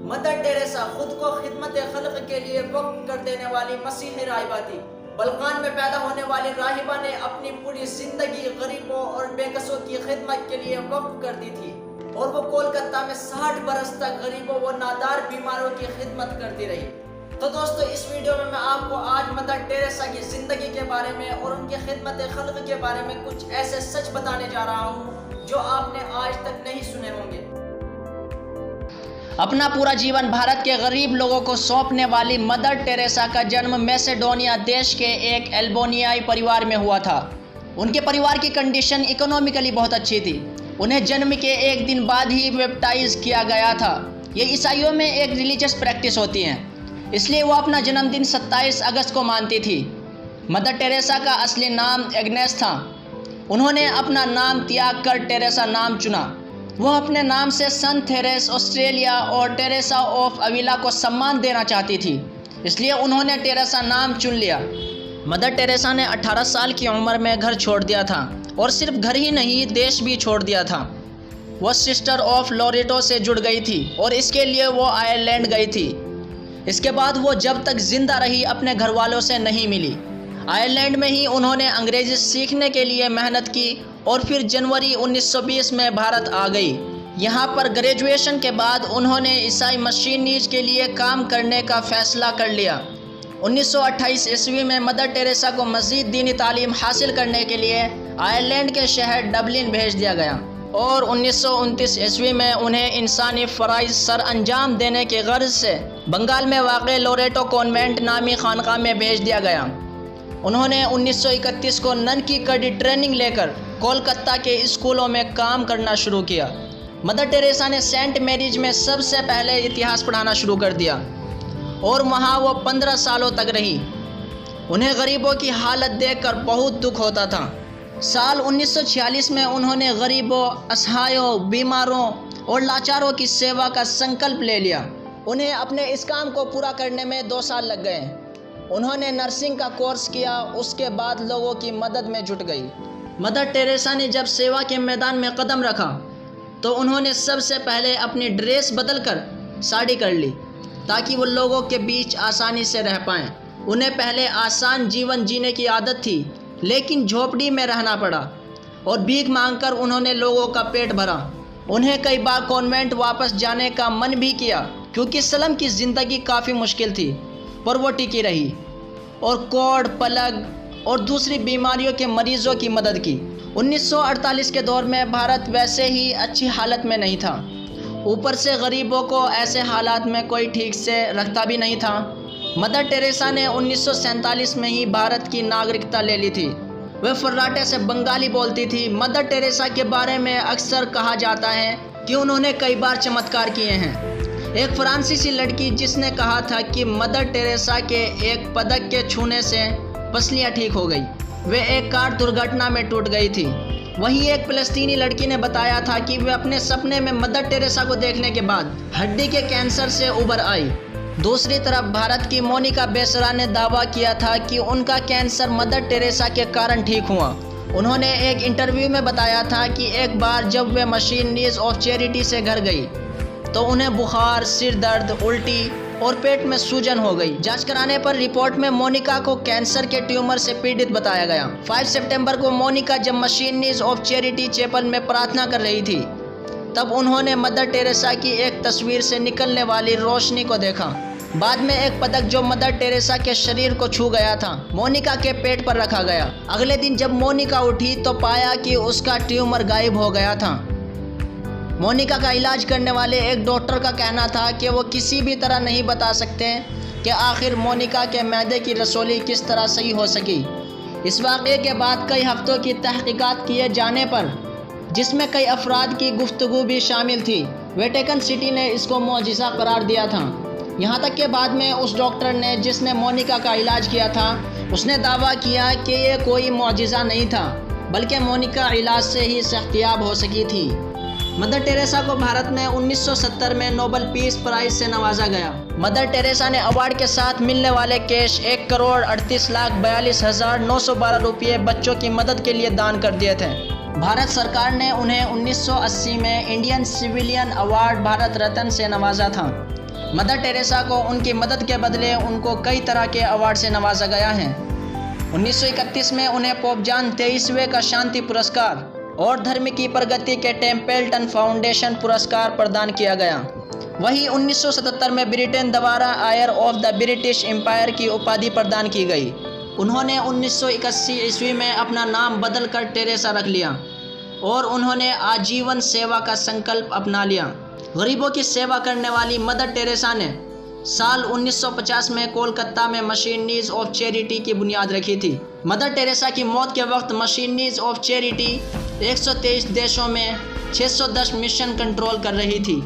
Mother Teresa खुद को खिदमत खल्क के लिए वक्फ कर देने वाली मसीही राहिबा थी। बल्कान में पैदा होने वाली राहिबा ने अपनी पूरी जिंदगी गरीबों और बेकसों की खिदमत के लिए वक्फ कर दी थी और वो कोलकाता में 60 बरस तक गरीबों व नादार बीमारों की खिदमत करती रही। तो दोस्तों, इस वीडियो में मैं आपको आज मदर टेरेसा की जिंदगी के बारे में और उनकी खिदमत खल्क के बारे में कुछ ऐसे सच बताने जा रहा हूँ जो आपने आज तक नहीं सुने होंगे। अपना पूरा जीवन भारत के गरीब लोगों को सौंपने वाली मदर टेरेसा का जन्म मैसेडोनिया देश के एक एल्बानियाई परिवार में हुआ था। उनके परिवार की कंडीशन इकोनॉमिकली बहुत अच्छी थी। उन्हें जन्म के एक दिन बाद ही बैप्टाइज किया गया था। ये ईसाइयों में एक रिलीजियस प्रैक्टिस होती है, इसलिए वो अपना जन्मदिन 27 अगस्त को मानती थी। मदर टेरेसा का असली नाम एग्नेस था। उन्होंने अपना नाम त्याग कर टेरेसा नाम चुना। वो अपने नाम से सन थेरेस ऑस्ट्रेलिया और टेरेसा ऑफ अविला को सम्मान देना चाहती थी, इसलिए उन्होंने टेरेसा नाम चुन लिया। मदर टेरेसा ने 18 साल की उम्र में घर छोड़ दिया था और सिर्फ घर ही नहीं, देश भी छोड़ दिया था। वो सिस्टर ऑफ लोरेटो से जुड़ गई थी और इसके लिए वो आयरलैंड गई थी। इसके बाद वो जब तक जिंदा रही अपने घर वालों से नहीं मिली। आयरलैंड में ही उन्होंने अंग्रेजी सीखने के लिए मेहनत की और फिर जनवरी 1920 में भारत आ गई। यहाँ पर ग्रेजुएशन के बाद उन्होंने ईसाई मशीनीज के लिए काम करने का फैसला कर लिया। 1928 ईस्वी में मदर टेरेसा को मज़ीद दीनी तालीम हासिल करने के लिए आयरलैंड के शहर डबलिन भेज दिया गया और 1929 ईस्वी में उन्हें इंसानी फ़राइज़ सर अंजाम देने के गर्ज से बंगाल में वाक़ लोरेटो कॉन्वेंट नामी खानका में भेज दिया गया। उन्होंने 1931 को नन की कड़ी ट्रेनिंग लेकर कोलकाता के स्कूलों में काम करना शुरू किया। मदर टेरेसा ने सेंट मैरीज में सबसे पहले इतिहास पढ़ाना शुरू कर दिया और वहाँ वो 15 सालों तक रही। उन्हें गरीबों की हालत देखकर बहुत दुख होता था। साल 1946 में उन्होंने गरीबों, असहायों, बीमारों और लाचारों की सेवा का संकल्प ले लिया। उन्हें अपने इस काम को पूरा करने में 2 साल लग गए। उन्होंने नर्सिंग का कोर्स किया, उसके बाद लोगों की मदद में जुट गई। मदर टेरेसा ने जब सेवा के मैदान में कदम रखा तो उन्होंने सबसे पहले अपनी ड्रेस बदलकर साड़ी कर ली ताकि वो लोगों के बीच आसानी से रह पाएं। उन्हें पहले आसान जीवन जीने की आदत थी, लेकिन झोपड़ी में रहना पड़ा और भीख मांगकर उन्होंने लोगों का पेट भरा। उन्हें कई बार कॉन्वेंट वापस जाने का मन भी किया क्योंकि स्लम की ज़िंदगी काफ़ी मुश्किल थी, पर वो टिकी रही और कोढ़, प्लग और दूसरी बीमारियों के मरीजों की मदद की। 1948 के दौर में भारत वैसे ही अच्छी हालत में नहीं था, ऊपर से गरीबों को ऐसे हालात में कोई ठीक से रखता भी नहीं था। मदर टेरेसा ने 1947 में ही भारत की नागरिकता ले ली थी। वह फर्राटे से बंगाली बोलती थी। मदर टेरेसा के बारे में अक्सर कहा जाता है कि उन्होंने कई बार चमत्कार किए हैं। एक फ्रांसीसी लड़की जिसने कहा था कि मदर टेरेसा के एक पदक के छूने से पसलियाँ ठीक हो गई। वे एक कार दुर्घटना में टूट गई थी। वहीं एक फ़लस्तीनी लड़की ने बताया था कि वे अपने सपने में मदर टेरेसा को देखने के बाद हड्डी के कैंसर से उबर आई। दूसरी तरफ भारत की मोनिका बेसरा ने दावा किया था कि उनका कैंसर मदर टेरेसा के कारण ठीक हुआ। उन्होंने एक इंटरव्यू में बताया था कि एक बार जब वे मशीनीज ऑफ चैरिटी से घर गई तो उन्हें बुखार, सिर दर्द, उल्टी और पेट में सूजन हो गई। जांच कराने पर रिपोर्ट में मोनिका को कैंसर के ट्यूमर से पीड़ित बताया गया। 5 सितंबर को मोनिका जब मशीनीज ऑफ चैरिटी चैपल में प्रार्थना कर रही थी तब उन्होंने मदर टेरेसा की एक तस्वीर से निकलने वाली रोशनी को देखा। बाद में एक पदक जो मदर टेरेसा के शरीर को छू गया था मोनिका के पेट पर रखा गया। अगले दिन जब मोनिका उठी तो पाया कि उसका ट्यूमर गायब हो गया था। मोनिका का इलाज करने वाले एक डॉक्टर का कहना था कि वो किसी भी तरह नहीं बता सकते कि आखिर मोनिका के मैदे की रसोली किस तरह सही हो सकी। इस वाक़े के बाद कई हफ्तों की तहकीकात किए जाने पर, जिसमें कई अफराद की गुफ्तगू भी शामिल थी, वेटिकन सिटी ने इसको मौजिज़ा करार दिया था। यहाँ तक कि बाद में उस डॉक्टर ने जिसने मोनिका का इलाज किया था उसने दावा किया कि ये कोई मौजिज़ा नहीं था, बल्कि मोनिका इलाज से ही सेहतियाब हो सकी थी। मदर टेरेसा को भारत में 1970 में नोबेल पीस प्राइज़ से नवाजा गया। मदर टेरेसा ने अवार्ड के साथ मिलने वाले कैश 1,38,42,912 रुपये बच्चों की मदद के लिए दान कर दिए थे। भारत सरकार ने उन्हें 1980 में Indian civilian award Bharat Ratna से नवाजा था। मदर टेरेसा को उनकी मदद के बदले उनको कई तरह के अवार्ड से नवाजा गया है। 1931 में उन्हें पोप जॉन 23वें का शांति पुरस्कार और धर्म की प्रगति के टेम्पल्टन फाउंडेशन पुरस्कार प्रदान किया गया। वहीं 1977 में ब्रिटेन द्वारा आयर ऑफ द ब्रिटिश एम्पायर की उपाधि प्रदान की गई। उन्होंने 1981 ईस्वी में अपना नाम बदलकर टेरेसा रख लिया और उन्होंने आजीवन सेवा का संकल्प अपना लिया। गरीबों की सेवा करने वाली मदर टेरेसा ने साल 1950 में कोलकाता में मशीनरीज ऑफ चैरिटी की बुनियाद रखी थी। मदर टेरेसा की मौत के वक्त मशीनरीज ऑफ चैरिटी 123 देशों में 610 मिशन कंट्रोल कर रही थी।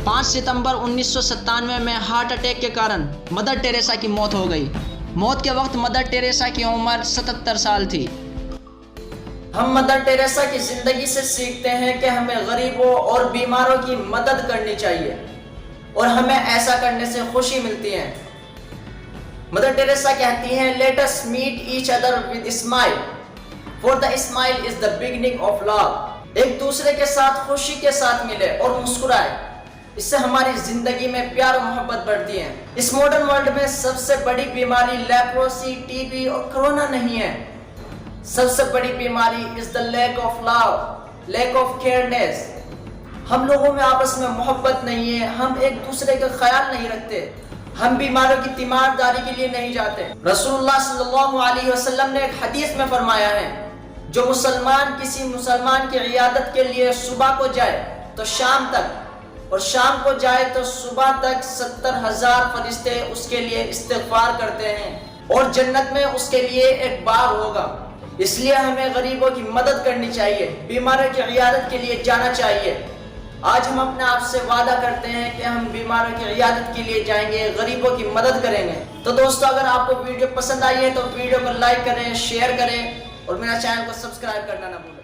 5 सितंबर 1997 में हार्ट अटैक के कारण मदर टेरेसा की मौत हो गई। मौत के वक्त मदर टेरेसा की उम्र 77 साल थी। हम मदर टेरेसा की जिंदगी से सीखते हैं कि हमें गरीबों और बीमारों की मदद करनी चाहिए और हमें ऐसा करने से खुशी मिलती है। मदर टेरेसा कहती हैं, let us meet each other with smile, for the smile is the beginning of love. एक दूसरे के साथ खुशी के साथ मिले और मुस्कुराए, इससे हमारी जिंदगी में प्यार और मोहब्बत बढ़ती है। इस मॉडर्न वर्ल्ड में सबसे बड़ी बीमारी लेप्रोसी, टीबी और कोरोना नहीं है। सबसे बड़ी बीमारी is the lack of love, lack of careness. हम लोगों में आपस में मोहब्बत नहीं है, हम एक दूसरे का ख्याल नहीं रखते, हम बीमारों की तीमारदारी के लिए नहीं जाते। रसूलुल्लाह सल्लल्लाहु अलैहि वसल्लम ने एक हदीस में फरमाया है, जो मुसलमान किसी मुसलमान की इयादत के लिए सुबह को जाए तो शाम तक, और शाम को जाए तो सुबह तक 70,000 फरिश्ते उसके लिए इस्तिग़फ़ार करते हैं और जन्नत में उसके लिए एक बाग होगा। इसलिए हमें गरीबों की मदद करनी चाहिए, बीमारों की इयादत के लिए जाना चाहिए। आज हम अपने आप से वादा करते हैं कि हम बीमारों की इयादत के लिए जाएंगे, गरीबों की मदद करेंगे। तो दोस्तों, अगर आपको वीडियो पसंद आई है तो वीडियो को लाइक करें, शेयर करें और मेरा चैनल को सब्सक्राइब करना ना भूलें।